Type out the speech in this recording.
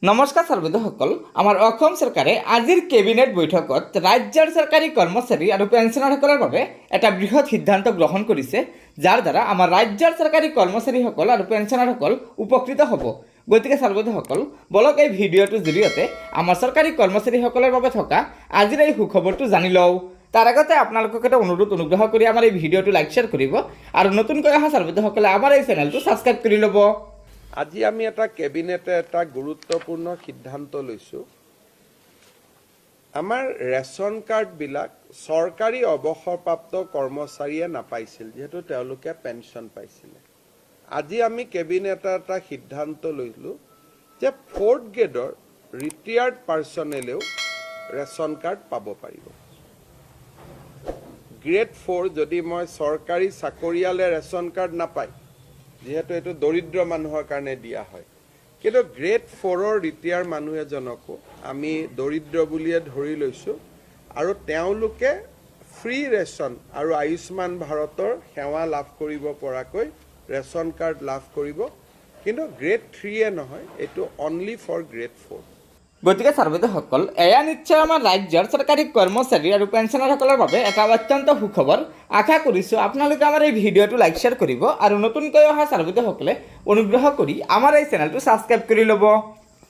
নমস্কাৰ সৰ্বদসকল আমাৰ অসম চৰকাৰে আজিৰ কেবিনেট বৈঠকত ৰাজ্যৰ চৰকাৰী কৰ্মচাৰী আৰু পেঞ্চনাৰসকলৰ বাবে এটা বৃহৎ সিদ্ধান্ত গ্ৰহণ কৰিছে যাৰ দ্বাৰা আমাৰ ৰাজ্যৰ চৰকাৰী কৰ্মচাৰীসকল আৰু পেঞ্চনাৰসকল উপকৃত হ'ব। গতিকে সৰ্বদসকল বলক এই ভিডিঅ'টোৰ জৰিয়তে আমাৰ চৰকাৰী কৰ্মচাৰীসকলৰ বাবে থকা আজিৰ এই সুখবৰটো জানি লওঁ। তাৰ আগতে আপোনালোকক এটা অনুগ্ৰহ কৰি আমাৰ এই ভিডিঅ'টো লাইক শ্বেয়াৰ কৰিব আৰু নতুনকৈ অহা সৰ্বদসকলে আমাৰ এই চেনেলটো ছাবস্ক্ৰাইব কৰি ল'ব। আজি আমি এটা কেবিনেটে এটা গুৰুত্বপূৰ্ণ সিদ্ধান্ত লৈছো। আমাৰ ৰেশন কাৰ্ডবিলাক চৰকাৰী অৱসৰপ্ৰাপ্ত কৰ্মচাৰীয়ে নাপাইছিল, যেহেতু তেওঁলোকে পেঞ্চন পাইছিলে। আজি আমি কেবিনেটে এটা সিদ্ধান্ত লৈলো যে 4th গ্ৰেডৰ ৰিটায়াৰ্ড পাৰ্চনেলেও ৰেশন কাৰ্ড পাব পাৰিব। গ্ৰেড 4 যদি মই চৰকাৰী চাকৰিয়ালে ৰেশন কাৰ্ড নাপায়, যেহেতু এইটো দৰিদ্ৰ মানুহৰ কাৰণে দিয়া হয়, কিন্তু গ্ৰেড 4ৰ ৰিটায়াৰ মানুহ এজনকো আমি দৰিদ্ৰ বুলিয়ে ধৰি লৈছোঁ আৰু তেওঁলোকে ফ্ৰী ৰেচন আৰু আয়ুষ্মান ভাৰতৰ সেৱা লাভ কৰিব পৰাকৈ ৰেচন কাৰ্ড লাভ কৰিব, কিন্তু গ্ৰেড 3 নহয়, এইটো অনলি ফৰ গ্ৰেড 4। গতিকে সৰ্বদসকল এয়া নিশ্চয় আমাৰ ৰাজ্যৰ চৰকাৰী কৰ্মচাৰী আৰু পেঞ্চনাৰসকলৰ বাবে এটা অত্যন্ত সুখবৰ। আশা কৰিছোঁ আপোনালোকে আমাৰ এই ভিডিঅ'টো লাইক শ্বেয়াৰ কৰিব আৰু নতুনকৈ অহা সৰ্বদসকলে অনুগ্ৰহ কৰি আমাৰ এই চেনেলটো ছাবস্ক্ৰাইব কৰি ল'ব।